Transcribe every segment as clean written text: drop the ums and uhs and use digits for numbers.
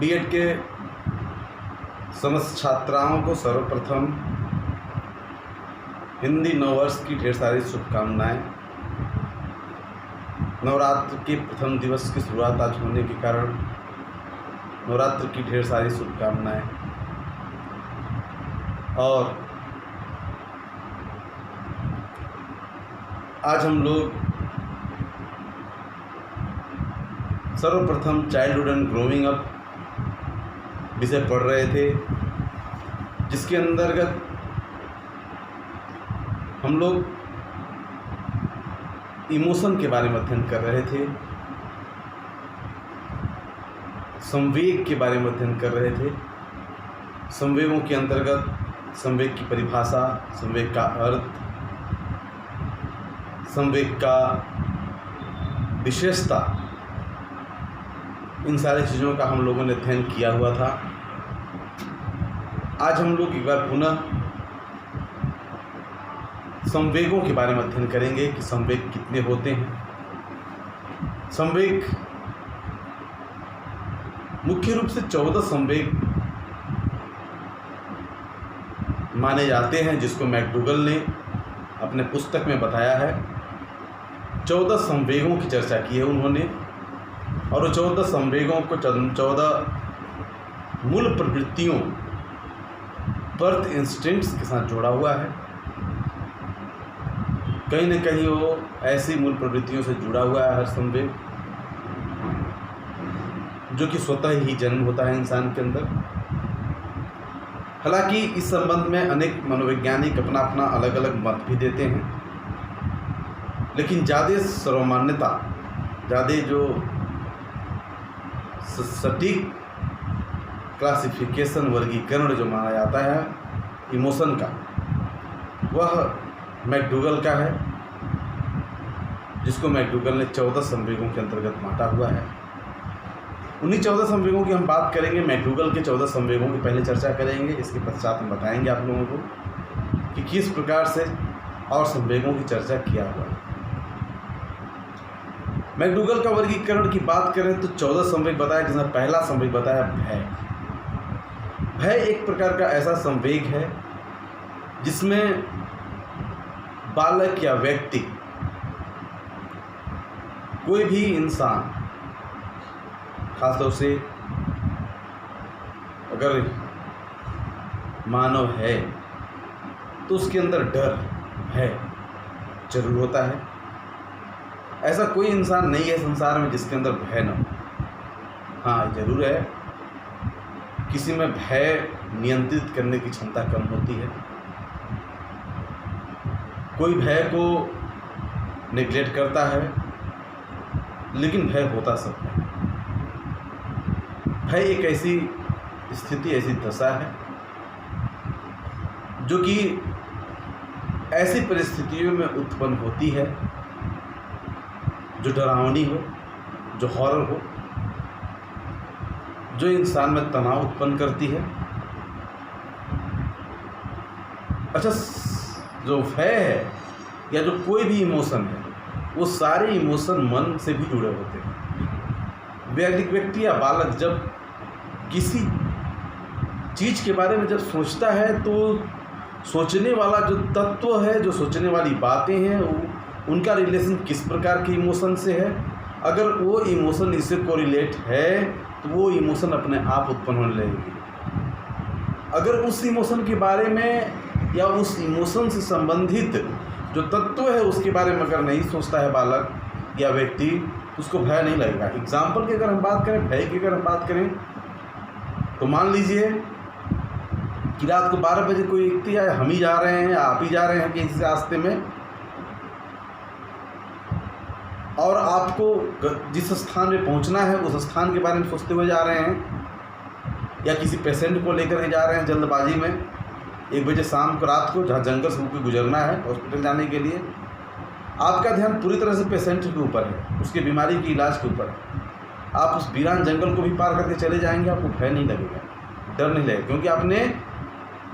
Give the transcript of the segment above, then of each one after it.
BEd के समस्त छात्राओं को सर्वप्रथम हिंदी नववर्ष की ढेर सारी शुभकामनाएं। नवरात्र के प्रथम दिवस की शुरुआत आज होने के कारण नवरात्र की ढेर सारी शुभकामनाएं। और आज हम लोग सर्वप्रथम चाइल्डहुड एंड ग्रोइंग अप विषय पढ़ रहे थे, जिसके अंतर्गत हम लोग इमोशन के बारे में अध्ययन कर रहे थे, संवेग के बारे में अध्ययन कर रहे थे। संवेगों के अंतर्गत संवेग की परिभाषा, संवेग का अर्थ, संवेग का विशेषता, इन सारी चीज़ों का हम लोगों ने अध्ययन किया हुआ था। आज हम लोग एक बार पुनः संवेगों के बारे में अध्ययन करेंगे कि संवेग कितने होते हैं। संवेग मुख्य रूप से 14 संवेग माने जाते हैं, जिसको मैकडूगल ने अपने पुस्तक में बताया है। 14 संवेगों की चर्चा की है उन्होंने, और वो 14 संवेगों को 14 मूल प्रवृत्तियों, बर्थ इंस्टिंक्ट्स के साथ जोड़ा हुआ है। कहीं न कहीं वो ऐसी मूल प्रवृत्तियों से जुड़ा हुआ है हर संवेग, जो कि स्वतः ही जन्म होता है इंसान के अंदर। हालांकि इस संबंध में अनेक मनोवैज्ञानिक अपना अपना अलग अलग मत भी देते हैं, लेकिन ज़्यादा सर्वमान्यता, ज़्यादा जो सटीक क्लासिफिकेशन, वर्गीकरण जो माना जाता है इमोशन का, वह मैकडूगल का है, जिसको मैकडूगल ने 14 संवेगों के अंतर्गत बांटा हुआ है। उन्हीं 14 संवेगों की हम बात करेंगे। मैकडूगल के 14 संवेगों की पहले चर्चा करेंगे, इसके पश्चात हम बताएंगे आप लोगों को कि किस प्रकार से और संवेगों की चर्चा किया हुआ है। मैकडूगल का वर्गीकरण की बात करें तो 14 संवेग बताया, जिसमें पहला संवेग बताया भय। भय एक प्रकार का ऐसा संवेग है जिसमें बालक या व्यक्ति, कोई भी इंसान, खासतौर से अगर मानव है तो उसके अंदर डर, भय जरूर होता है। ऐसा कोई इंसान नहीं है संसार में जिसके अंदर भय न हो। हाँ, जरूर है, किसी में भय नियंत्रित करने की क्षमता कम होती है। कोई भय को नेग्लेक्ट करता है, लेकिन भय होता सब है। भय एक ऐसी स्थिति, ऐसी दशा है जो कि ऐसी परिस्थितियों में उत्पन्न होती है जो डरावनी हो, जो हॉरर हो, जो इंसान में तनाव उत्पन्न करती है। अच्छा, जो भय है या जो कोई भी इमोशन है, वो सारे इमोशन मन से भी जुड़े होते हैं। व्यक्ति या बालक जब किसी चीज़ के बारे में जब सोचता है, तो सोचने वाला जो तत्व है, जो सोचने वाली बातें हैं, उनका रिलेशन किस प्रकार के इमोशन से है। अगर वो इमोशन इससे कोरिलेट है तो वो इमोशन अपने आप उत्पन्न होने लगेगी। अगर उस इमोशन के बारे में या उस इमोशन से संबंधित जो तत्व है उसके बारे में अगर नहीं सोचता है बालक या व्यक्ति, उसको भय नहीं लगेगा। एग्जाम्पल की अगर हम बात करें, भय की अगर हम बात करें, तो मान लीजिए कि रात को 12 बजे कोई व्यक्ति आए, हम ही जा रहे हैं, आप ही जा रहे हैं किसी रास्ते में, और आपको जिस स्थान में पहुंचना है उस स्थान के बारे में सोचते हुए जा रहे हैं, या किसी पेशेंट को लेकर के जा रहे हैं जल्दबाजी में 1 बजे शाम को, रात को, जहाँ जंगल से होकर गुजरना है हॉस्पिटल जाने के लिए, आपका ध्यान पूरी तरह से पेशेंट के ऊपर है, उसकी बीमारी के इलाज के ऊपर है। आप उस वीरान जंगल को भी पार करके चले जाएंगे, आपको भय नहीं लगेगा, डर नहीं लगेगा, क्योंकि आपने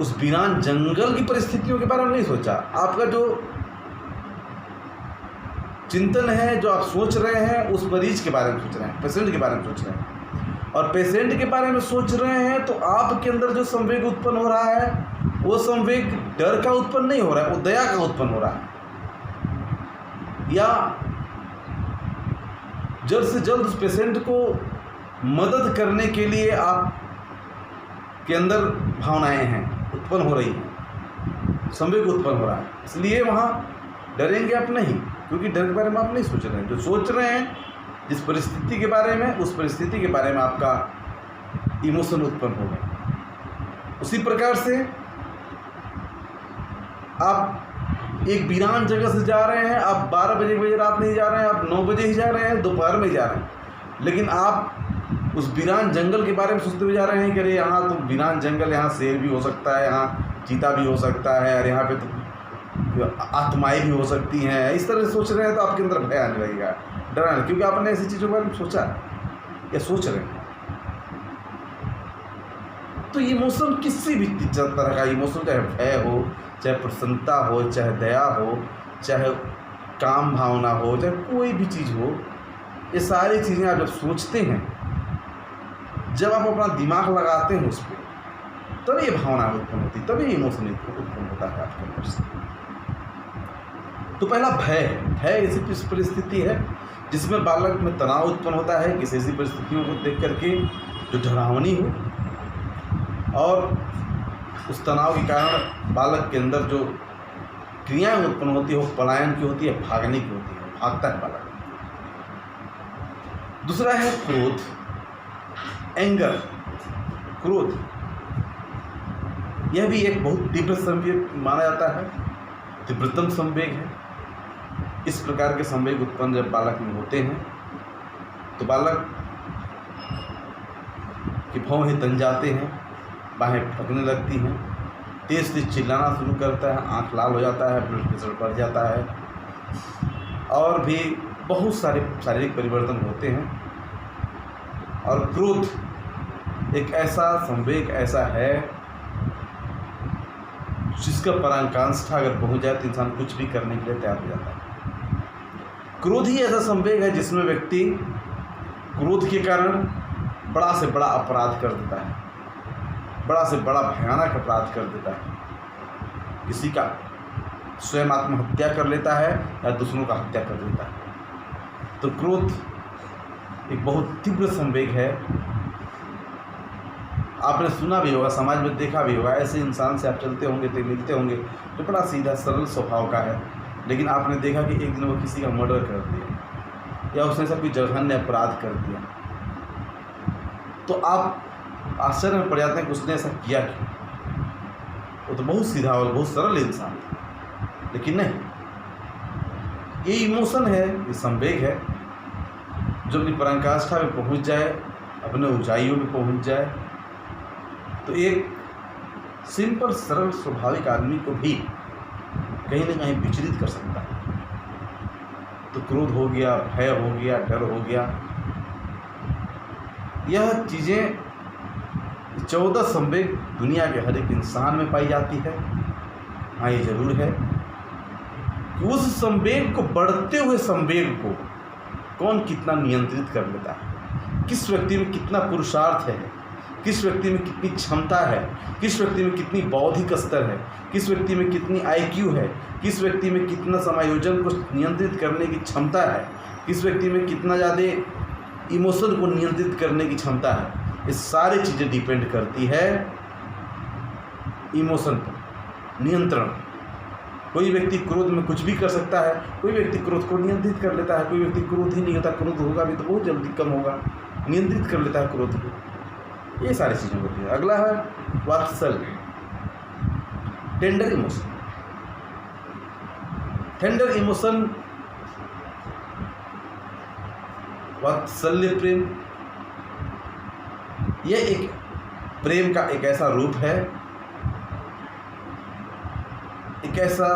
उस वीरान जंगल की परिस्थितियों के बारे में नहीं सोचा। आपका जो चिंतन है, जो आप सोच रहे हैं, उस मरीज के बारे में सोच रहे हैं, पेशेंट के बारे में सोच रहे हैं। और पेशेंट के बारे में सोच रहे हैं तो आपके अंदर जो संवेग उत्पन्न हो रहा है वो संवेग डर का उत्पन्न नहीं हो रहा है, वो दया का उत्पन्न हो रहा है। या जल्द से जल्द उस पेशेंट को मदद करने के लिए आप के अंदर भावनाएं हैं उत्पन्न हो रही हैं, संवेग उत्पन्न हो रहा है, इसलिए वहाँ डरेंगे आप नहीं, क्योंकि डर के बारे में आप नहीं सोच रहे हैं। जो सोच रहे हैं जिस परिस्थिति के बारे में, उस परिस्थिति के बारे में आपका इमोशन उत्पन्न होगा। उसी प्रकार से आप एक वीरान जगह से जा रहे हैं, आप 12 बजे रात नहीं जा रहे हैं, आप 9 बजे ही जा रहे हैं, दोपहर में जा रहे हैं, लेकिन आप उस वीरान जंगल के बारे में सोचते हुए जा रहे हैं कि अरे यहाँ तो वीरान जंगल, यहाँ शेर भी हो सकता है, यहाँ चीता भी हो सकता है, और यहाँ पे तो आत्माएं भी हो सकती हैं। इस तरह से सोच रहे हैं तो आपके अंदर भय आने लगेगा, डर आने, क्योंकि आपने ऐसी चीज़ों के बारे में सोचा या सोच रहे हैं। तो इमोशन किसी भी तरह का इमोशन, चाहे भय हो, चाहे प्रसन्नता हो, चाहे दया हो, चाहे काम भावना हो, चाहे कोई भी चीज़ हो, ये सारी चीज़ें आप जब सोचते हैं, जब आप अपना दिमाग लगाते हैं उस पर, तभी ये भावना उत्पन्न होती, तभी इमोशन उत्पन्न होता है आपके अंदर से। तो पहला भय है। भय ऐसी परिस्थिति है जिसमें बालक में तनाव उत्पन्न होता है, किसी ऐसी परिस्थितियों को देख करके जो डरावनी हो, और उस तनाव के कारण बालक के अंदर जो क्रियाएं उत्पन्न होती है वो पलायन की होती है, भागने की होती है, भागता है बालक। दूसरा है क्रोध, एंगर, क्रोध। यह भी एक बहुत तीव्र संवेग माना जाता है, तीव्रतम संवेग है। इस प्रकार के संवेग उत्पन्न जब बालक में होते हैं तो बालक के भौं ही तन जाते हैं, बाहें फटने लगती हैं, तेज तेज चिल्लाना शुरू करता है, आंख लाल हो जाता है, ब्लड प्रेशर बढ़ जाता है, और भी बहुत सारे शारीरिक परिवर्तन होते हैं। और क्रोध एक ऐसा संवेग ऐसा है जिसका पराकाष्ठा अगर पहुंच जाए तो इंसान कुछ भी करने के लिए तैयार हो जाता है। क्रोध ही ऐसा संवेग है जिसमें व्यक्ति क्रोध के कारण बड़ा से बड़ा अपराध कर देता है, बड़ा से बड़ा भयानक अपराध कर देता है, किसी का स्वयं आत्महत्या कर लेता है या दूसरों का हत्या कर देता है। तो क्रोध एक बहुत तीव्र संवेग है। आपने सुना भी होगा, समाज में देखा भी होगा, ऐसे इंसान से आप चलते होंगे तो मिलते होंगे जो बड़ा सीधा सरल स्वभाव का है, लेकिन आपने देखा कि एक दिन वो किसी का मर्डर कर दिया या उसने ऐसा कोई जघन्य अपराध कर दिया, तो आप आश्चर्य में पड़ जाते हैं कि उसने ऐसा किया क्यों। वो तो बहुत सीधा और बहुत सरल इंसान था, लेकिन नहीं, ये इमोशन है, ये संवेग है जो अपनी पराकाष्ठा में पहुंच जाए, अपने ऊंचाइयों में पहुंच जाए, तो एक सिंपल सरल स्वाभाविक आदमी को भी कहीं ना कहीं विचलित कर सकता है। तो क्रोध हो गया, भय हो गया, डर हो गया, यह चीज़ें 14 संवेग दुनिया के हर एक इंसान में पाई जाती है। हाँ, ये जरूर है कि उस संवेग को, बढ़ते हुए संवेग को कौन कितना नियंत्रित कर लेता है, किस व्यक्ति में कितना पुरुषार्थ है, किस व्यक्ति में कितनी क्षमता है, किस व्यक्ति में कितनी बौद्धिक स्तर है, किस व्यक्ति में कितनी IQ है, किस व्यक्ति में कितना समायोजन को नियंत्रित करने की क्षमता है, किस व्यक्ति में कितना ज़्यादा इमोशन को नियंत्रित करने की क्षमता है। ये सारी चीज़ें डिपेंड करती है इमोशन पर, नियंत्रण। कोई व्यक्ति क्रोध में कुछ भी कर सकता है, कोई व्यक्ति क्रोध को नियंत्रित कर लेता है, कोई व्यक्ति क्रोध ही नहीं होता, क्रोध होगा भी तो बहुत जल्दी कम होगा, नियंत्रित कर लेता है क्रोध को। ये सारी चीज़ें होती हैं। अगला है वात्सल्य, टेंडर इमोशन। टेंडर इमोशन, वात्सल्य प्रेम, यह एक प्रेम का एक ऐसा रूप है, एक ऐसा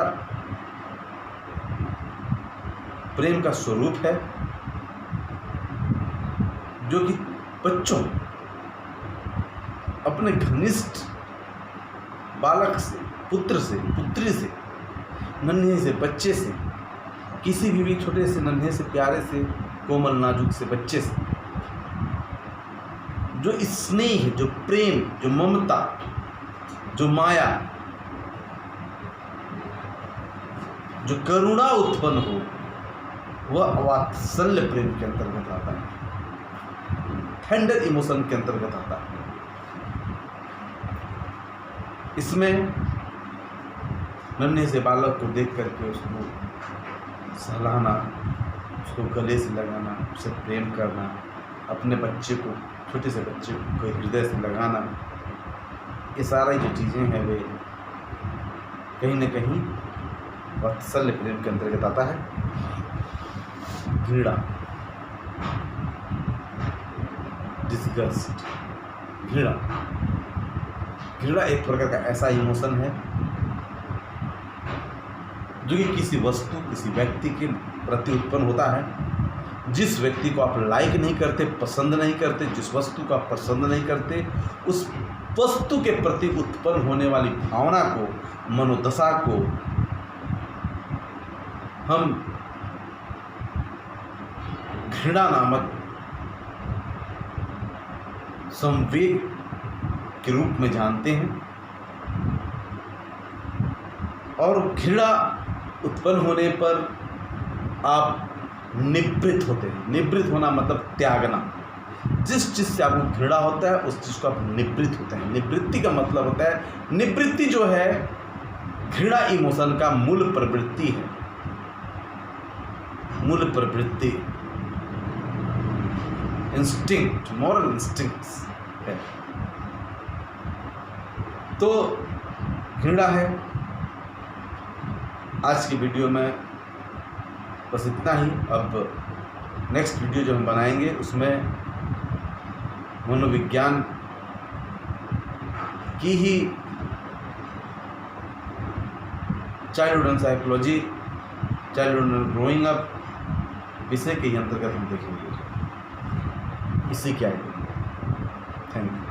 प्रेम का स्वरूप है जो कि बच्चों, अपने घनिष्ठ बालक से, पुत्र से, पुत्री से, नन्हे से बच्चे से, किसी भी छोटे से नन्हे से प्यारे से कोमल नाजुक से बच्चे से जो स्नेह, जो प्रेम, जो ममता, जो माया, जो करुणा उत्पन्न हो, वह वात्सल्य प्रेम के अंतर्गत आता है, टेंडर इमोशन के अंतर्गत आता है। इसमें नन्हे से बालक को देख करके उसको सहलाना, उसको गले से लगाना, उससे प्रेम करना, अपने बच्चे को, छोटे से बच्चे को हृदय से लगाना, ये सारी जो चीज़ें हैं वे कहीं न कहीं वात्सल्य प्रेम के अंतर्गत आता है। घृणा, डिस्गस्ट, घृणा, घृणा एक प्रकार का ऐसा इमोशन है जो कि किसी वस्तु, किसी व्यक्ति के प्रति उत्पन्न होता है। जिस व्यक्ति को आप लाइक नहीं करते, पसंद नहीं करते, जिस वस्तु को आप पसंद नहीं करते, उस वस्तु के प्रति उत्पन्न होने वाली भावना को, मनोदशा को हम घृणा नामक संवेग के रूप में जानते हैं। और घृणा उत्पन्न होने पर आप निवृत्त होते हैं। निवृत्त होना मतलब त्यागना। जिस चीज़ से आपको घृणा होता है उस चीज़ को आप निवृत्त होते हैं। निवृत्ति का मतलब होता है, निवृत्ति जो है घृणा इमोशन का मूल प्रवृत्ति है, मूल प्रवृत्ति, इंस्टिंक्ट, मॉरल इंस्टिंक्ट्स है। तो घृणा है। आज की वीडियो में बस इतना ही। अब नेक्स्ट वीडियो जो हम बनाएंगे उसमें मनोविज्ञान की ही, childhood and psychology, childhood and growing up विषय के अंतर्गत हम देखेंगे। इसी क्या है। Thank you.